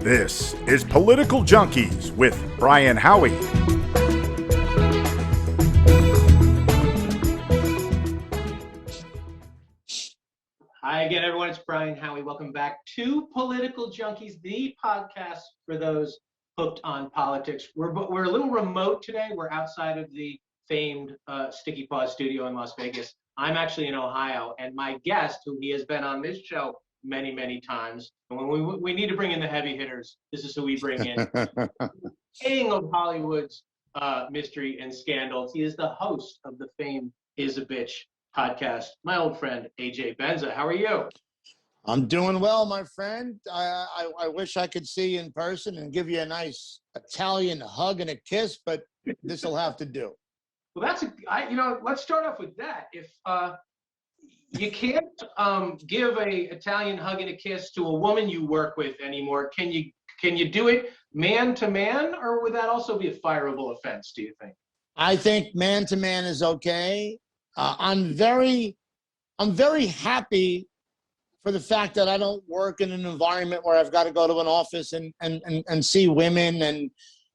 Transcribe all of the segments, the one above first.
This is Political Junkeez with Brian Howie. Hi again, everyone. It's Brian Howie. Welcome back to Political Junkeez, the podcast for those hooked on politics. We're a little remote today. We're outside of the famed Sticky Paws studio in Las Vegas. I'm actually in Ohio, and my guest, who he has been on this show many, many times, and when we need to bring in the heavy hitters, this is who we bring in. King of Hollywood's mystery and scandals. He is the host of the famed Is a Bitch podcast. My old friend, AJ Benza. How are you? I'm doing well, my friend. I wish I could see you in person and give you a nice Italian hug and a kiss, but this will have to do. Well, let's start off with that. If you can't give a Italian hug and a kiss to a woman you work with anymore, can you do it man to man, or would that also be a fireable offense, do you think? I think man to man is okay. I'm very happy for the fact that I don't work in an environment where I've got to go to an office and see women and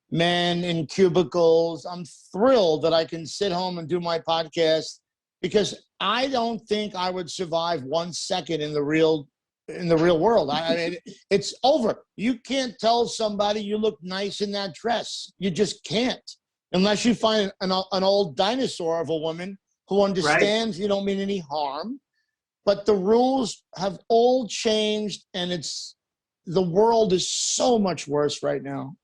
men in cubicles. I'm thrilled that I can sit home and do my podcast, because I don't think I would survive 1 second in the real world. I mean, it's over. You can't tell somebody you look nice in that dress. You just can't, unless you find an old dinosaur of a woman who understands You don't mean any harm. But the rules have all changed, and the world is so much worse right now.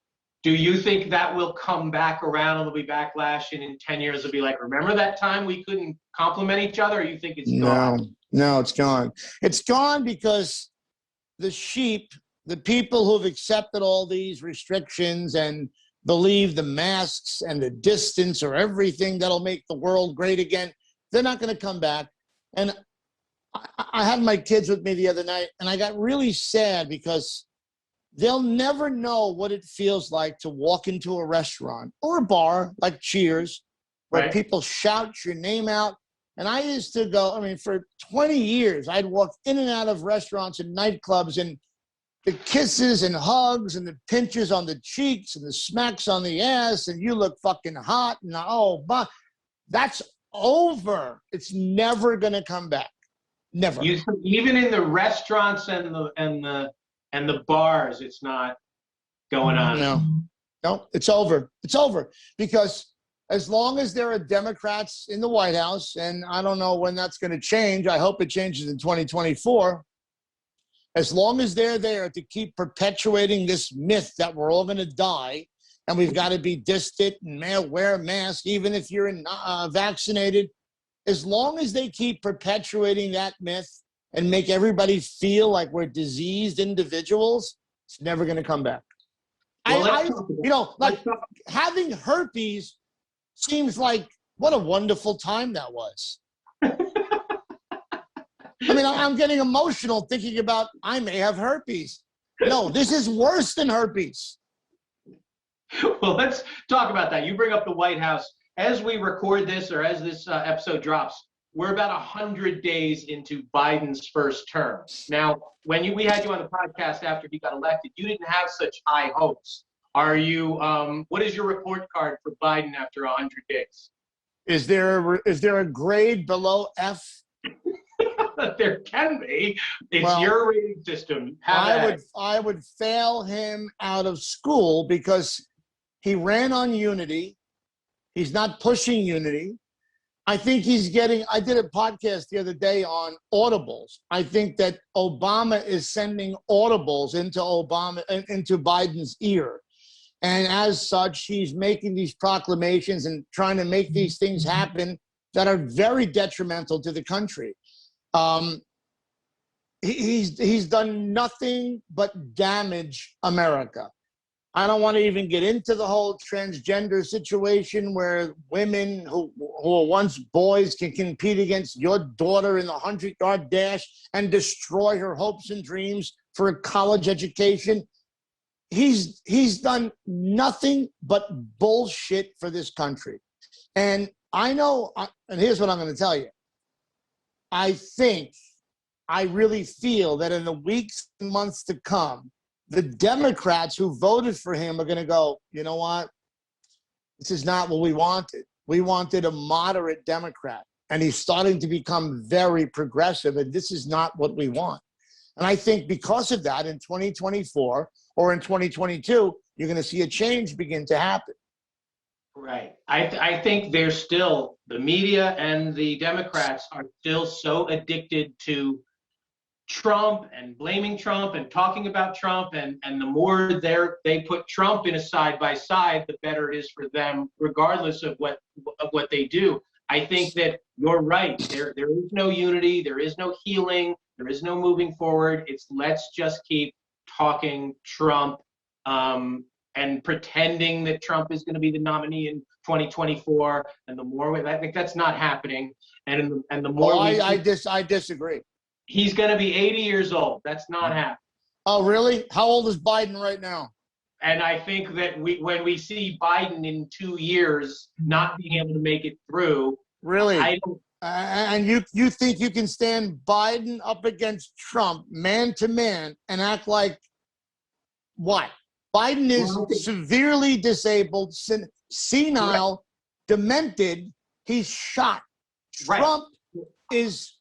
Do you think that will come back around and there'll be backlash, and in 10 years it'll be like, remember that time we couldn't compliment each other? Or you think it's gone? No, it's gone. It's gone because the sheep, the people who've accepted all these restrictions and believe the masks and the distance are everything that'll make the world great again, they're not going to come back. And I had my kids with me the other night, and I got really sad because they'll never know what it feels like to walk into a restaurant or a bar like Cheers, where people shout your name out. And I used to go, for 20 years, I'd walk in and out of restaurants and nightclubs, and the kisses and hugs and the pinches on the cheeks and the smacks on the ass, and you look fucking hot, and that's over. It's never going to come back. Never. Even in the restaurants and the bars, it's not going on. No, it's over. It's over, because as long as there are Democrats in the White House, and I don't know when that's going to change. I hope it changes in 2024. As long as they're there to keep perpetuating this myth that we're all going to die and we've got to be distant and wear a mask, even if you're vaccinated, as long as they keep perpetuating that myth and make everybody feel like we're diseased individuals, it's never going to come back. Having herpes seems like what a wonderful time that was. I'm getting emotional thinking about I may have herpes. No, this is worse than herpes. Well, let's talk about that. You bring up the White House. As we record this, or as this episode drops, we're about 100 days into Biden's first term. Now, when we had you on the podcast after he got elected, you didn't have such high hopes. Are you? What is your report card for Biden after 100 days? Is there a grade below F? There can be. It's your rating system. I would fail him out of school because he ran on unity. He's not pushing unity. I think I did a podcast the other day on audibles. I think that Obama is sending audibles into Biden's ear. And as such, he's making these proclamations and trying to make these things happen that are very detrimental to the country. He's done nothing but damage America. I don't want to even get into the whole transgender situation where women who were once boys can compete against your daughter in the 100-yard dash and destroy her hopes and dreams for a college education. He's done nothing but bullshit for this country. And I know, and here's what I'm going to tell you. I really feel that in the weeks and months to come, the Democrats who voted for him are going to go, you know what? This is not what we wanted. We wanted a moderate Democrat, and he's starting to become very progressive, and this is not what we want. And I think because of that, in 2024 or in 2022, you're going to see a change begin to happen. Right. I think there's still, the media and the Democrats are still so addicted to Trump and blaming Trump and talking about Trump, and the more they put Trump in a side by side, the better it is for them, regardless of what they do. I think that you're right. There is no unity, there is no healing, there is no moving forward. It's let's just keep talking Trump and pretending that Trump is going to be the nominee in 2024. And the more I think that's not happening. And the more I disagree. He's going to be 80 years old. That's not happening. Oh, really? How old is Biden right now? And I think that when we see Biden in 2 years not being able to make it through, really, I don't. And you think you can stand Biden up against Trump man to man and act like what? Biden is severely disabled, senile, demented. He's shot. Trump is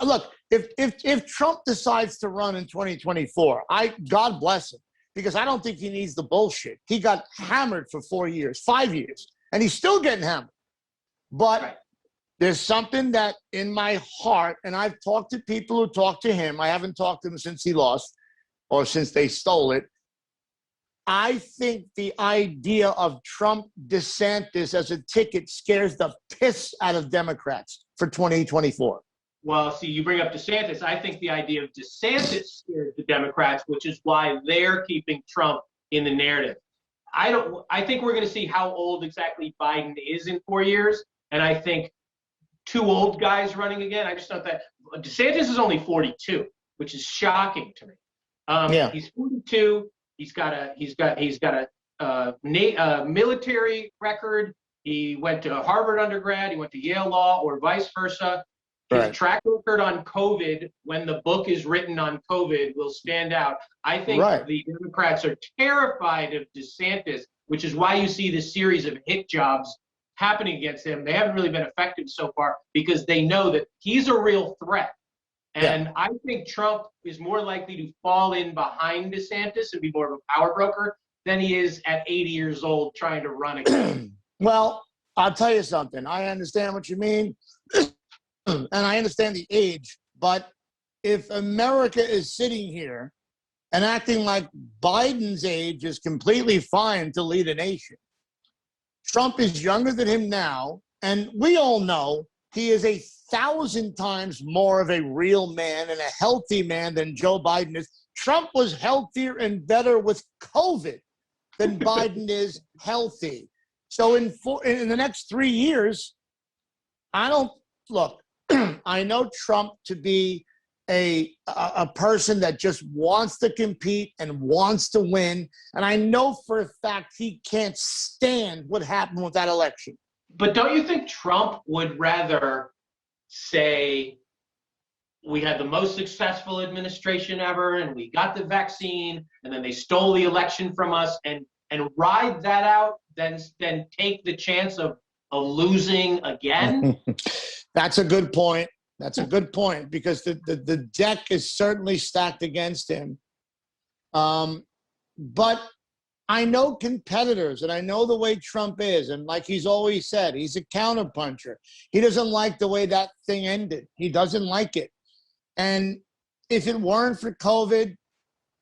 look. If Trump decides to run in 2024, God bless him, because I don't think he needs the bullshit. He got hammered for 4 years, 5 years, and he's still getting hammered. But there's something that in my heart, and I've talked to people who talked to him. I haven't talked to him since he lost or since they stole it. I think the idea of Trump DeSantis as a ticket scares the piss out of Democrats for 2024. Well, see, you bring up DeSantis. I think the idea of DeSantis scares the Democrats, which is why they're keeping Trump in the narrative. I think we're going to see how old exactly Biden is in 4 years. And I think two old guys running again. I just thought that DeSantis is only 42, which is shocking to me. He's 42. He's got a military record. He went to Harvard undergrad. He went to Yale Law, or vice versa. His track record on COVID, when the book is written on COVID, will stand out. I think the Democrats are terrified of DeSantis, which is why you see this series of hit jobs happening against him. They haven't really been effective so far because they know that he's a real threat. And I think Trump is more likely to fall in behind DeSantis and be more of a power broker than he is at 80 years old trying to run again. Well, I'll tell you something. I understand what you mean. And I understand the age, but if America is sitting here and acting like Biden's age is completely fine to lead a nation, Trump is younger than him now, and we all know he is 1,000 times more of a real man and a healthy man than Joe Biden is. Trump was healthier and better with COVID than Biden is healthy. So in the next 3 years, I know Trump to be a person that just wants to compete and wants to win. And I know for a fact he can't stand what happened with that election. But don't you think Trump would rather say we had the most successful administration ever and we got the vaccine and then they stole the election from us and ride that out than take the chance of losing again? That's a good point. That's a good point, because the deck is certainly stacked against him. But I know competitors, and I know the way Trump is, and like he's always said, he's a counterpuncher. He doesn't like the way that thing ended. He doesn't like it. And if it weren't for COVID,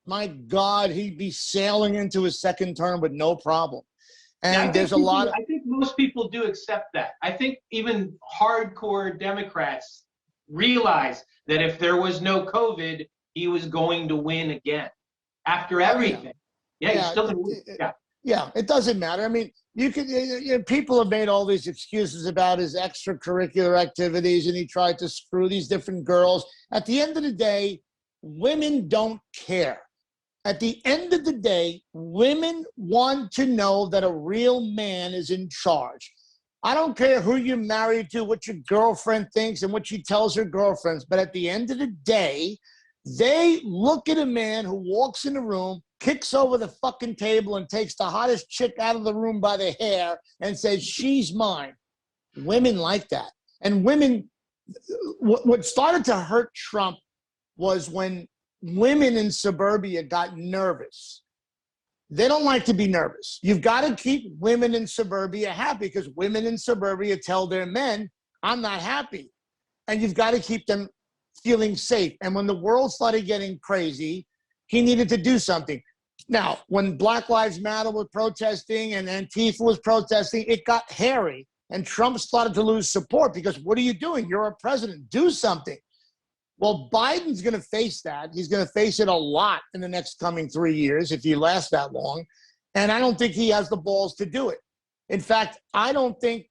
my God, he'd be sailing into his second term with no problem. And there's a lot of... I think most people do accept that. I think even hardcore Democrats realize that if there was no COVID, he was going to win again after everything. He's still going to win. Yeah, it doesn't matter. I mean, people have made all these excuses about his extracurricular activities, and he tried to screw these different girls. At the end of the day, women don't care. At the end of the day, women want to know that a real man is in charge. I don't care who you're married to, what your girlfriend thinks and what she tells her girlfriends, but at the end of the day, they look at a man who walks in the room kicks over the fucking table and takes the hottest chick out of the room by the hair and says, she's mine. Women like that. And women, what started to hurt Trump was when women in suburbia got nervous. They don't like to be nervous. You've got to keep women in suburbia happy because women in suburbia tell their men, I'm not happy. And you've got to keep them feeling safe. And when the world started getting crazy, he needed to do something. Now, when Black Lives Matter was protesting and Antifa was protesting, it got hairy. And Trump started to lose support because what are you doing? You're a president. Do something. Well, Biden's going to face that. He's going to face it a lot in the next coming 3 years if he lasts that long. And I don't think he has the balls to do it. In fact, I don't think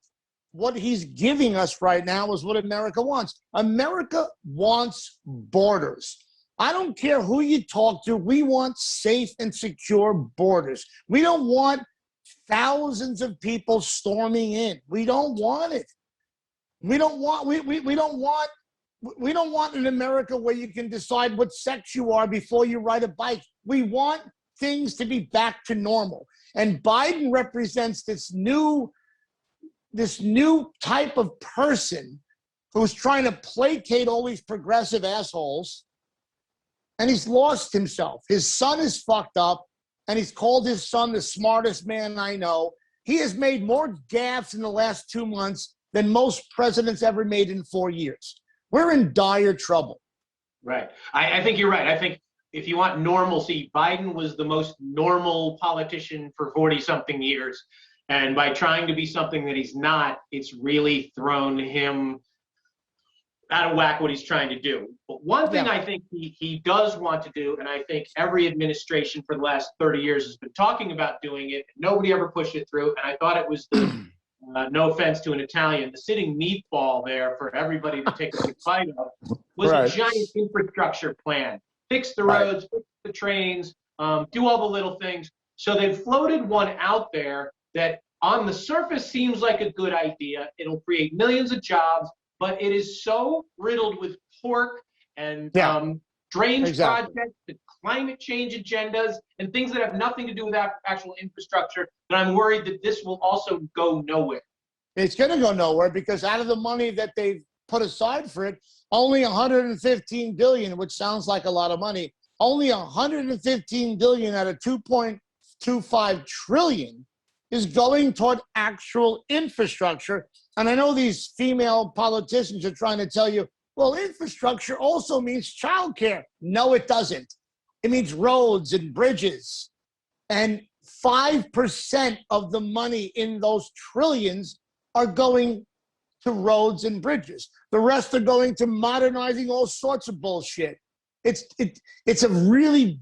what he's giving us right now is what America wants. America wants borders. I don't care who you talk to. We want safe and secure borders. We don't want thousands of people storming in. We don't want it. We don't want an America where you can decide what sex you are before you ride a bike. We want things to be back to normal. And Biden represents this new type of person who's trying to placate all these progressive assholes. And he's lost himself. His son is fucked up, and he's called his son the smartest man I know. He has made more gaffes in the last 2 months than most presidents ever made in 4 years. We're in dire trouble. Right. I think you're right. I think if you want normalcy, Biden was the most normal politician for 40-something years. And by trying to be something that he's not, it's really thrown him out of whack what he's trying to do. But one thing I think he does want to do, and I think every administration for the last 30 years has been talking about doing it, nobody ever pushed it through, and I thought it was the, no offense to an Italian, the sitting meatball there for everybody to take a big bite of, was a giant infrastructure plan. Fix the roads, fix the trains, do all the little things. So they've floated one out there that on the surface seems like a good idea. It'll create millions of jobs, but it is so riddled with pork and strange projects, and climate change agendas, and things that have nothing to do with actual infrastructure that I'm worried that this will also go nowhere. It's going to go nowhere because out of the money that they've put aside for it, only 115 billion, which sounds like a lot of money, only 115 billion out of 2.25 trillion is going toward actual infrastructure. And I know these female politicians are trying to tell you, well, infrastructure also means childcare. No, it doesn't. It means roads and bridges. And 5% of the money in those trillions are going to roads and bridges. The rest are going to modernizing all sorts of bullshit. It's a really...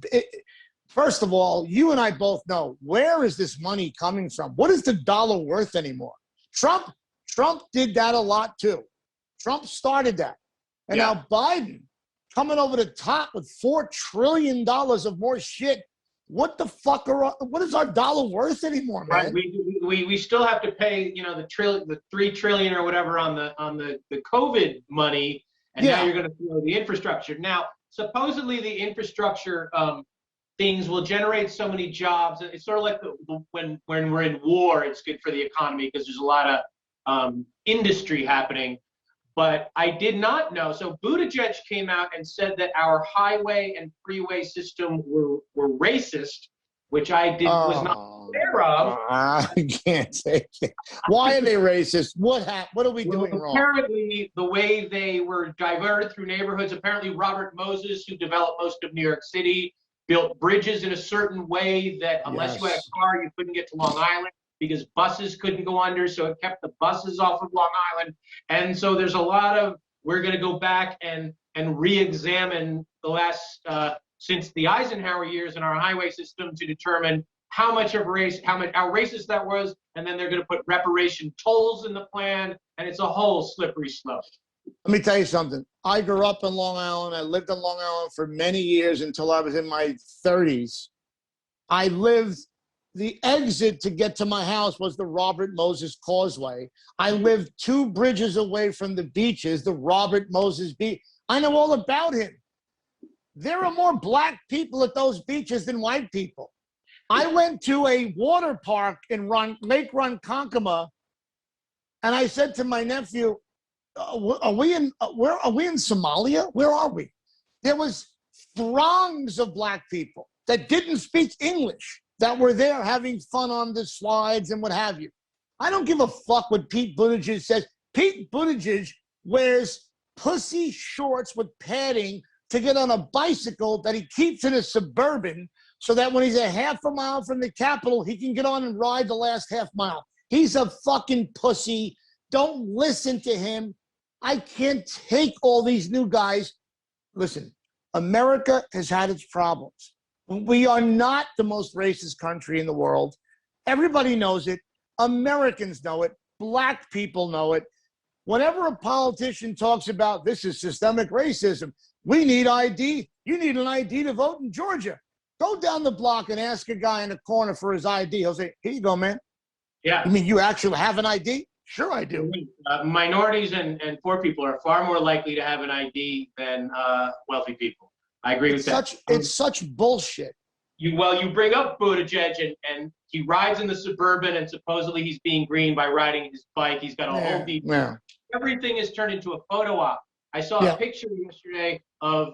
First of all, you and I both know, where is this money coming from? What is the dollar worth anymore? Trump did that a lot too. Trump started that. And now Biden coming over the top with $4 trillion of more shit. What the fuck what is our dollar worth anymore, man? Right. We still have to pay, the $3 trillion or whatever on the COVID money, and now you're going to throw the infrastructure. Now, supposedly the infrastructure things will generate so many jobs. It's sort of like when we're in war, it's good for the economy because there's a lot of industry happening. But I did not know. So Buttigieg came out and said that our highway and freeway system were racist, which I was not aware of. I can't take it. Why are they racist? What are we doing wrong? Apparently, the way they were diverted through neighborhoods, apparently Robert Moses, who developed most of New York City, built bridges in a certain way that unless you had a car, you couldn't get to Long Island because buses couldn't go under. So it kept the buses off of Long Island. And so there's a lot of, we're going to go back and re-examine the last, since the Eisenhower years in our highway system to determine how much how racist that was. And then they're going to put reparation tolls in the plan. And it's a whole slippery slope. Let me tell you something. I grew up in Long Island. I lived in Long Island for many years until I was in my 30s. The exit to get to my house was the Robert Moses Causeway. I lived 2 bridges away from the beaches, the Robert Moses Beach. I know all about him. There are more black people at those beaches than white people. I went to a water park in Lake Ronkonkoma, and I said to my nephew, are we in Somalia? Where are we? There was throngs of black people that didn't speak English that were there having fun on the slides and what have you. I don't give a fuck what Pete Buttigieg says. Pete Buttigieg wears pussy shorts with padding to get on a bicycle that he keeps in a Suburban so that when he's a half a mile from the Capitol, he can get on and ride the last half mile. He's a fucking pussy. Don't listen to him. I can't take all these new guys. Listen, America has had its problems. We are not the most racist country in the world. Everybody knows it. Americans know it. Black people know it. Whenever a politician talks about this is systemic racism, we need ID. You need an ID to vote in Georgia. Go down the block and ask a guy in the corner for his ID. He'll say, here you go, man. Yeah. You mean you actually have an ID? Sure I do. Minorities and poor people are far more likely to have an ID than wealthy people. I agree with that. It's such bullshit. You bring up Buttigieg and he rides in the Suburban and supposedly he's being green by riding his bike. He's got a whole deep. Yeah. Everything is turned into a photo op. I saw a picture yesterday of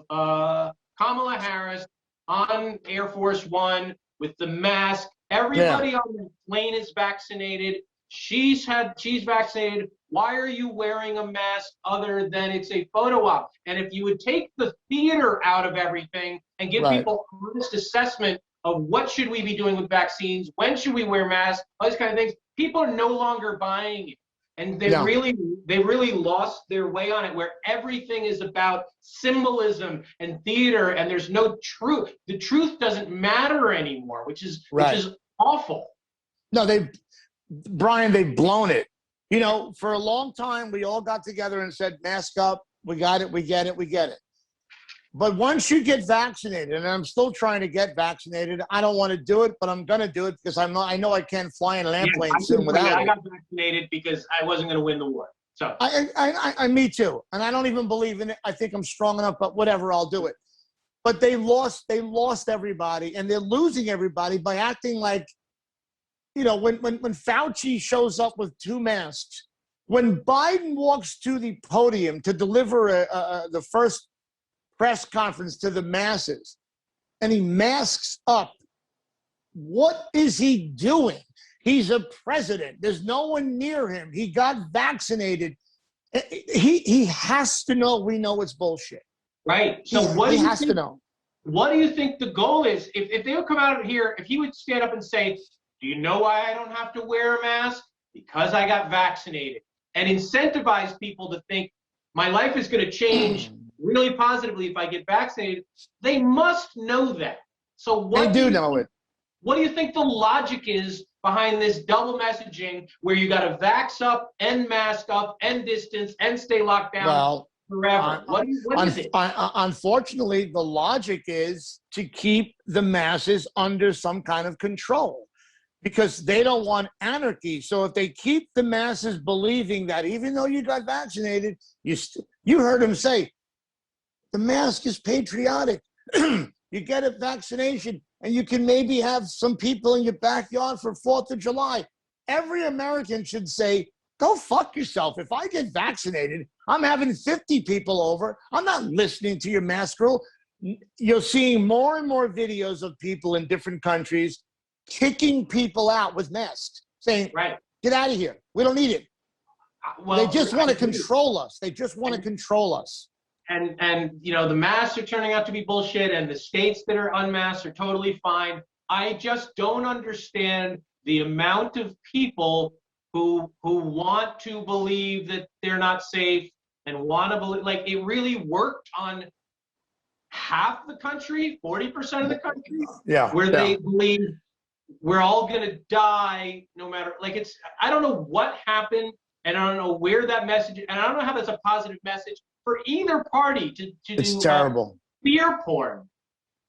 Kamala Harris on Air Force One with the mask. Everybody on the plane is vaccinated. She's vaccinated. Why are you wearing a mask other than it's a photo op? And if you would take the theater out of everything and give people honest assessment of what should we be doing with vaccines, when should we wear masks, all these kind of things, people are no longer buying it. And they really lost their way on it, where everything is about symbolism and theater, and there's no truth. The truth doesn't matter anymore, which is awful. No, Brian, they've blown it. You know, for a long time, we all got together and said, mask up, we got it, we get it, we get it. But once you get vaccinated, and I'm still trying to get vaccinated, I don't want to do it, but I'm going to do it because I know I can't fly in an airplane soon without it. I got vaccinated because I wasn't going to win the war. So me too. And I don't even believe in it. I think I'm strong enough, but whatever, I'll do it. But they lost everybody, and they're losing everybody by acting like, you know, when Fauci shows up with 2 masks, when Biden walks to the podium to deliver the first press conference to the masses, and he masks up, what is he doing? He's a president. There's no one near him. He got vaccinated. He has to know we know it's bullshit. Right. So he has to know. What do you think the goal is? If they would come out here, if he would stand up and say, do you know why I don't have to wear a mask? Because I got vaccinated. And incentivize people to think my life is going to change really positively if I get vaccinated. They must know that. So what they do know it. What do you think the logic is behind this double messaging where you got to vax up and mask up and distance and stay locked down forever? What is it? Unfortunately, the logic is to keep the masses under some kind of control, because they don't want anarchy. So if they keep the masses believing that even though you got vaccinated, you heard him say, the mask is patriotic. You get a vaccination and you can maybe have some people in your backyard for 4th of July. Every American should say, go fuck yourself. If I get vaccinated, I'm having 50 people over. I'm not listening to your mask rule. You're seeing more and more videos of people in different countries kicking people out with masks, saying, get out of here. We don't need it. They just want to control us. They just want to control us. And you know, the masks are turning out to be bullshit, and the states that are unmasked are totally fine. I just don't understand the amount of people who want to believe that they're not safe and want to believe, like, it really worked on half the country, 40% of the country, where they believe we're all going to die no matter, like, it's, I don't know what happened, and I don't know where that message, and I don't know how that's a positive message for either party to it's do terrible. Fear porn.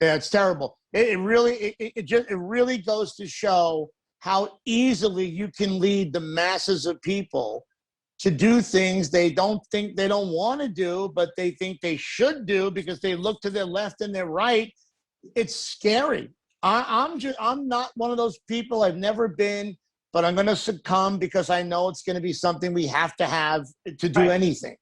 Yeah, it's terrible. It really goes to show how easily you can lead the masses of people to do things they don't want to do, but they think they should do because they look to their left and their right. It's scary. I'm not one of those people. I've never been, but I'm going to succumb because I know it's going to be something we have to do anything.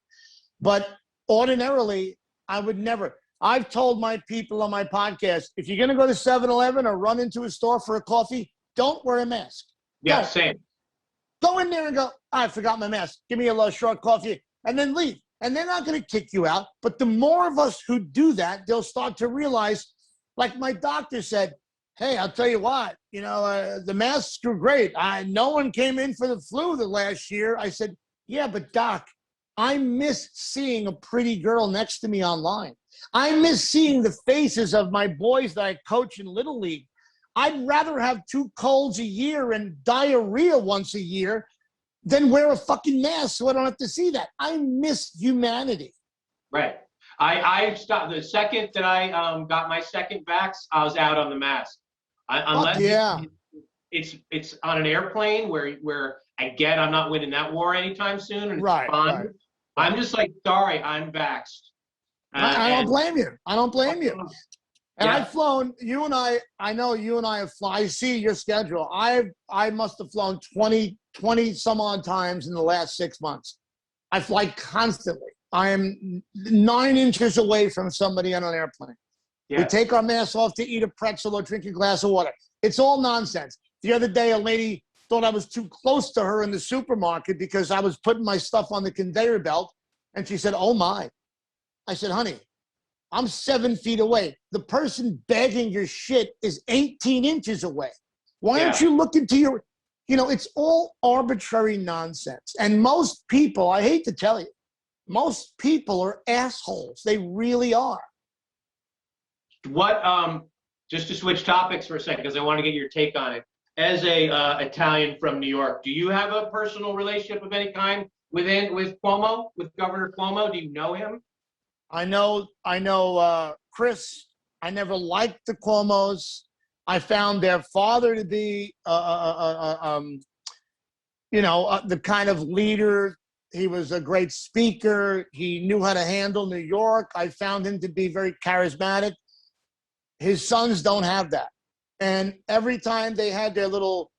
But ordinarily, I would never. I've told my people on my podcast, if you're going to go to 7-Eleven or run into a store for a coffee, don't wear a mask. Yeah, same. Go in there and go, I forgot my mask. Give me a little short coffee, and then leave. And they're not going to kick you out. But the more of us who do that, they'll start to realize, like my doctor said, hey, I'll tell you what, the masks are great. No one came in for the flu the last year. I said, yeah, but doc, I miss seeing a pretty girl next to me online. I miss seeing the faces of my boys that I coach in Little League. I'd rather have 2 colds a year and diarrhea once a year than wear a fucking mask so I don't have to see that. I miss humanity. Right. I stopped the second that I got my second vax. I was out on the mask. Unless it's on an airplane where I get I'm not winning that war anytime soon, and it's fine. Right. I'm just like, sorry, I'm vaxxed. I don't blame you. I don't blame you. And I've flown, I know you and I have flown. I see your schedule. I must have flown 20 some odd times in the last 6 months. I fly constantly. I am 9 inches away from somebody on an airplane. Yeah. We take our masks off to eat a pretzel or drink a glass of water. It's all nonsense. The other day, a lady thought I was too close to her in the supermarket because I was putting my stuff on the conveyor belt. And she said, oh my. I said, honey, I'm 7 feet away. The person bagging your shit is 18 inches away. Why aren't you looking to your, it's all arbitrary nonsense. And most people, I hate to tell you, most people are assholes. They really are. What, just to switch topics for a second, because I want to get your take on it. As a Italian from New York, do you have a personal relationship of any kind with Cuomo, with Governor Cuomo? Do you know him? I know Chris. I never liked the Cuomos. I found their father to be, the kind of leader. He was a great speaker. He knew how to handle New York. I found him to be very charismatic. His sons don't have that. And every time they had their little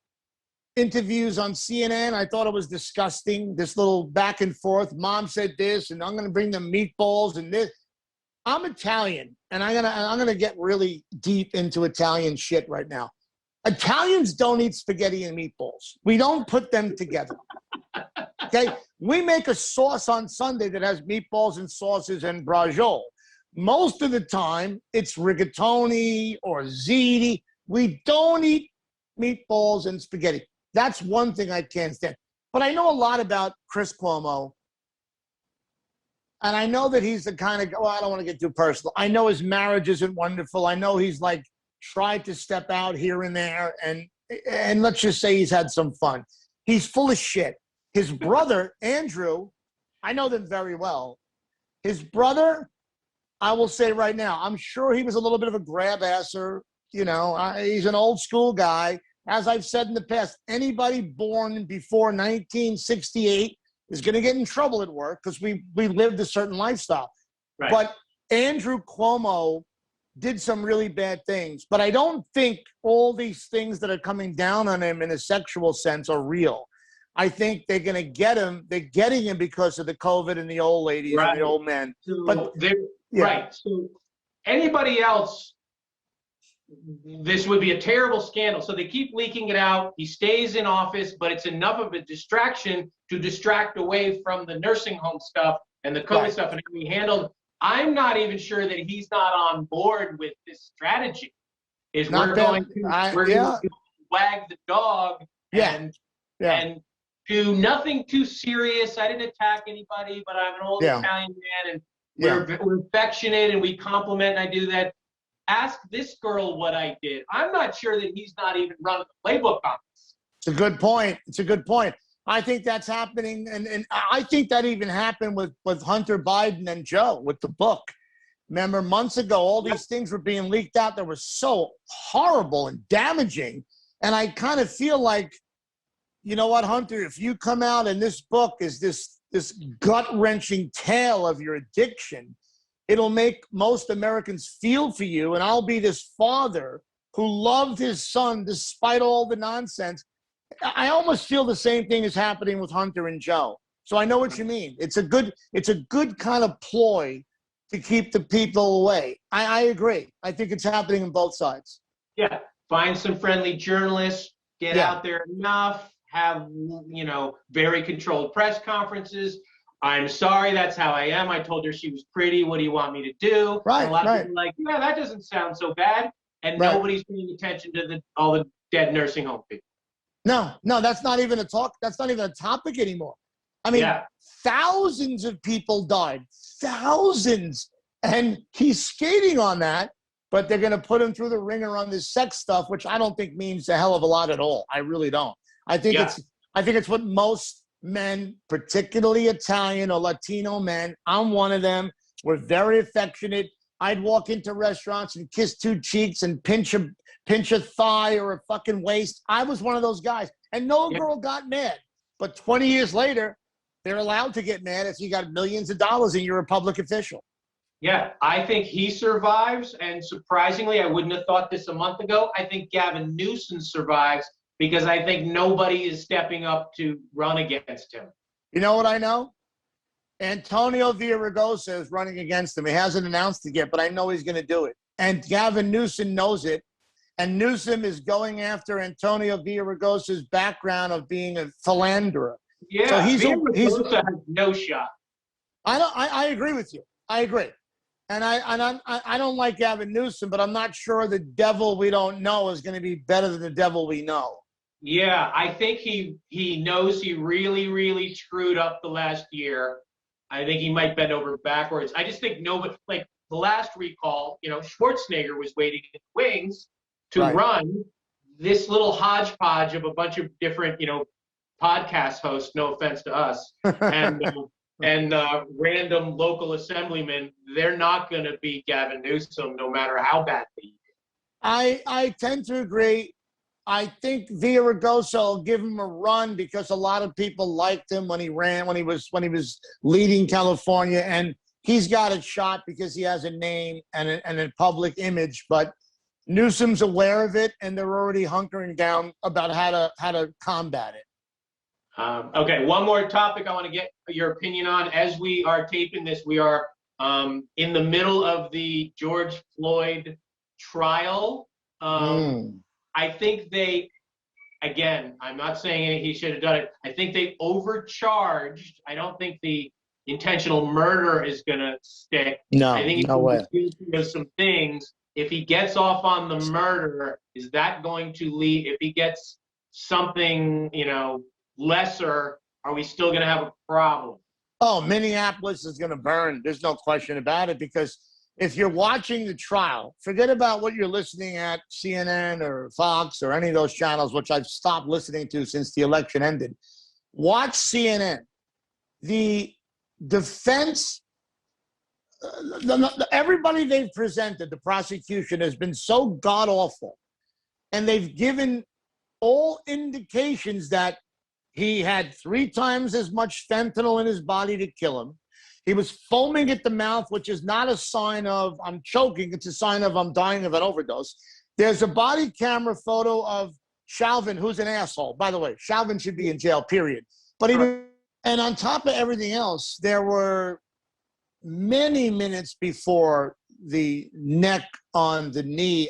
interviews on CNN, I thought it was disgusting, this little back and forth. Mom said this, and I'm going to bring them meatballs and this. I'm Italian, and I'm gonna get really deep into Italian shit right now. Italians don't eat spaghetti and meatballs. We don't put them together. Okay? We make a sauce on Sunday that has meatballs and sauces and braciole. Most of the time, it's rigatoni or ziti. We don't eat meatballs and spaghetti. That's one thing I can't stand. But I know a lot about Chris Cuomo. And I know that he's the kind of, I don't want to get too personal. I know his marriage isn't wonderful. I know he's like tried to step out here and there. And let's just say he's had some fun. He's full of shit. His brother, Andrew, I know them very well. His brother, I will say right now, I'm sure he was a little bit of a grab-asser. He's an old school guy. As I've said in the past, anybody born before 1968 is going to get in trouble at work because we lived a certain lifestyle. Right. But Andrew Cuomo did some really bad things. But I don't think all these things that are coming down on him in a sexual sense are real. I think they're going to get him. They're getting him because of the COVID and the old ladies and the old men. So right. So anybody else, this would be a terrible scandal. So they keep leaking it out. He stays in office, but it's enough of a distraction to distract away from the nursing home stuff and the COVID stuff and how he handled. I'm not even sure that he's not on board with this strategy. We're going to wag the dog and do nothing too serious. I didn't attack anybody, but I'm an old Italian man, and we're affectionate and we compliment, and I do that. Ask this girl what I did. I'm not sure that he's not even running the playbook on this. It's a good point. It's a good point. I think that's happening, and I think that even happened with Hunter Biden and Joe with the book. Remember, months ago, all these things were being leaked out that were so horrible and damaging, and I kind of feel like you know what, Hunter? If you come out and this book is this gut-wrenching tale of your addiction, it'll make most Americans feel for you. And I'll be this father who loved his son despite all the nonsense. I almost feel the same thing is happening with Hunter and Joe. So I know what you mean. It's a good kind of ploy to keep the people away. I agree. I think it's happening on both sides. Yeah, find some friendly journalists, get out there enough, have, you know, very controlled press conferences. I'm sorry, that's how I am. I told her she was pretty. What do you want me to do? Right, and a lot of people are like, yeah, that doesn't sound so bad. And nobody's paying attention to all the dead nursing home people. No, that's not even a talk. That's not even a topic anymore. I mean, thousands of people died, thousands. And he's skating on that, but they're going to put him through the ringer on this sex stuff, which I don't think means a hell of a lot at all. I really don't. I think it's what most men, particularly Italian or Latino men, I'm one of them, we're very affectionate. I'd walk into restaurants and kiss two cheeks and pinch a thigh or a fucking waist. I was one of those guys. And no girl got mad. But 20 years later, they're allowed to get mad if you got millions of dollars and you're a public official. Yeah, I think he survives. And surprisingly, I wouldn't have thought this a month ago. I think Gavin Newsom survives because I think nobody is stepping up to run against him. You know what I know? Antonio Villaraigosa is running against him. He hasn't announced it yet, but I know he's going to do it. And Gavin Newsom knows it. And Newsom is going after Antonio Villaraigosa's background of being a philanderer. Yeah, so he's has no shot. I agree with you. I agree. And I don't like Gavin Newsom, but I'm not sure the devil we don't know is going to be better than the devil we know. Yeah, I think he knows he really, really screwed up the last year. I think he might bend over backwards. I just think nobody, like the last recall, you know, Schwarzenegger was waiting in the wings to run. This little hodgepodge of a bunch of different, you know, podcast hosts, no offense to us, and random local assemblymen, they're not going to beat Gavin Newsom no matter how badly he did. I tend to agree. I think Villaraigosa will give him a run because a lot of people liked him when he was leading California, and he's got a shot because he has a name and a public image. But Newsom's aware of it, and they're already hunkering down about how to combat it. Okay, one more topic I want to get your opinion on. As we are taping this, we are in the middle of the George Floyd trial. I think again, I'm not saying he should have done it. I think they overcharged. I don't think the intentional murder is going to stick. No, I think no way. There's some things. If he gets off on the murder, is that going to lead? If he gets something, you know, lesser, are we still going to have a problem? Oh, Minneapolis is going to burn. There's no question about it, because if you're watching the trial, forget about what you're listening at CNN or Fox or any of those channels, which I've stopped listening to since the election ended. Watch CNN. The defense, everybody they've presented, the prosecution has been so god-awful, and they've given all indications that he had 3 times as much fentanyl in his body to kill him. He was foaming at the mouth, which is not a sign of I'm choking. It's a sign of I'm dying of an overdose. There's a body camera photo of Chauvin, who's an asshole. By the way, Chauvin should be in jail, period. But and on top of everything else, there were many minutes before the neck on the knee,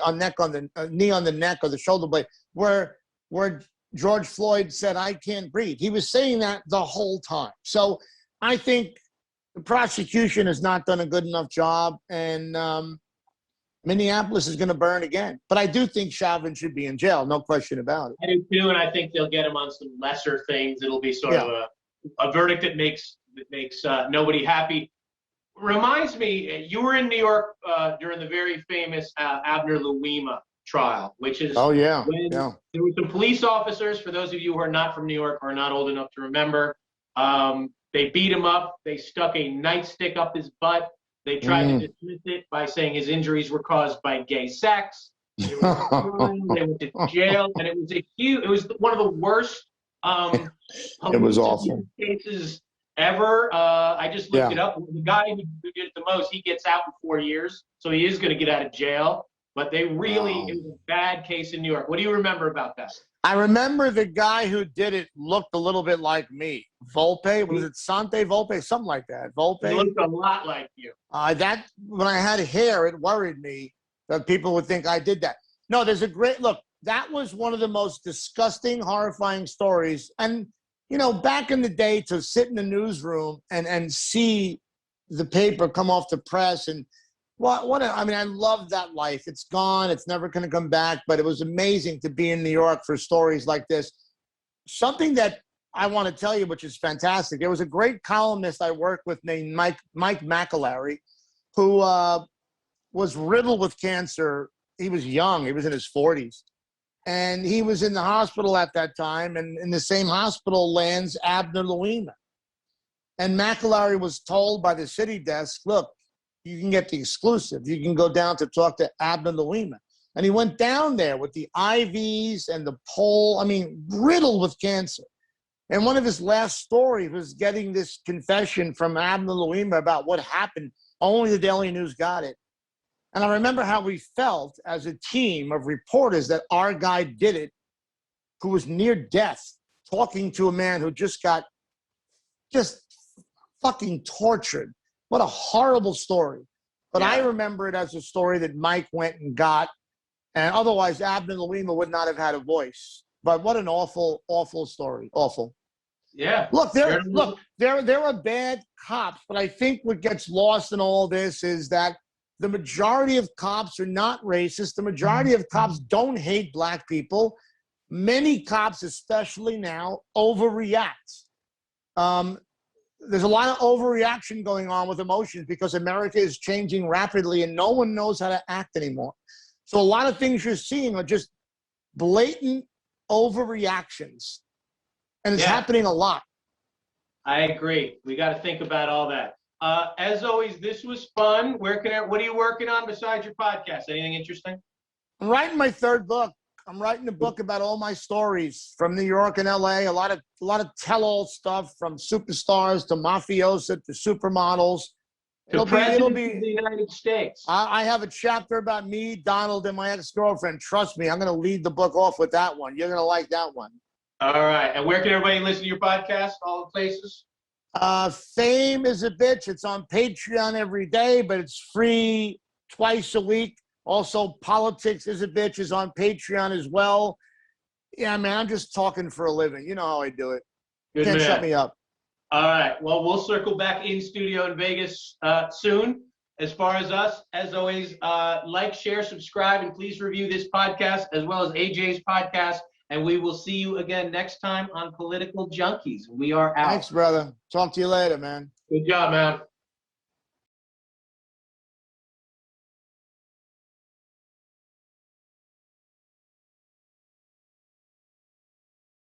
knee on the neck or the shoulder blade, where George Floyd said, "I can't breathe." He was saying that the whole time. So I think the prosecution has not done a good enough job, and Minneapolis is going to burn again. But I do think Chauvin should be in jail, no question about it. I do too, and I think they'll get him on some lesser things. It'll be sort of a verdict that makes nobody happy. Reminds me, you were in New York during the very famous Abner Louima trial, which is when there were some police officers, for those of you who are not from New York or are not old enough to remember, they beat him up. They stuck a nightstick up his butt. They tried to dismiss it by saying his injuries were caused by gay sex. They went to jail, and it was one of the worst It was Police awful. cases ever. I just looked Yeah. it up. The guy who did it the most, he gets out in 4 years, so he is going to get out of jail. But they really, Wow. it was a bad case in New York. What do you remember about that? I remember the guy who did it looked a little bit like me. Volpe, was it Sante Volpe? Something like that. He Volpe. looked a lot like you. That when I had hair, it worried me that people would think I did that. No, there's a great look. That was one of the most disgusting, horrifying stories. And you know, back in the day, to sit in the newsroom and see the paper come off the press and I mean, I love that life. It's gone. It's never going to come back. But it was amazing to be in New York for stories like this. Something that I want to tell you, which is fantastic. There was a great columnist I worked with named Mike McAlary, who was riddled with cancer. He was young. He was in his 40s. And he was in the hospital at that time. And in the same hospital lands Abner Louima. And McAlary was told by the city desk, look, you can get the exclusive. You can go down to talk to Abner Louima. And he went down there with the IVs and the pole, I mean, riddled with cancer. And one of his last stories was getting this confession from Abner Louima about what happened. Only the Daily News got it. And I remember how we felt as a team of reporters that our guy did it, who was near death, talking to a man who just got fucking tortured. What a horrible story. But I remember it as a story that Mike went and got, and otherwise Abner Louima would not have had a voice. But what an awful, awful story. Awful. Yeah. Look, there are bad cops, but I think what gets lost in all this is that the majority of cops are not racist. The majority of cops don't hate black people. Many cops, especially now, overreact. There's a lot of overreaction going on with emotions because America is changing rapidly and no one knows how to act anymore. So a lot of things you're seeing are just blatant overreactions. And it's happening a lot. I agree. We got to think about all that. As always, this was fun. What are you working on besides your podcast? Anything interesting? I'm writing my third book. I'm writing a book about all my stories from New York and LA. A lot of tell-all stuff from superstars to mafiosa to supermodels. It'll be of the United States. I have a chapter about me, Donald, and my ex-girlfriend. Trust me, I'm going to lead the book off with that one. You're going to like that one. All right. And where can everybody listen to your podcast? All the places? Fame is a bitch. It's on Patreon every day, but it's free twice a week. Also, Politics is a Bitch is on Patreon as well. Yeah, man, I'm just talking for a living. You know how I do it. Good Can't man. shut me up. All right. Well, we'll circle back in studio in Vegas soon. As far as us, as always, like, share, subscribe, and please review this podcast as well as AJ's podcast. And we will see you again next time on Political Junkeez. We are out. Thanks, brother. Talk to you later, man. Good job, man.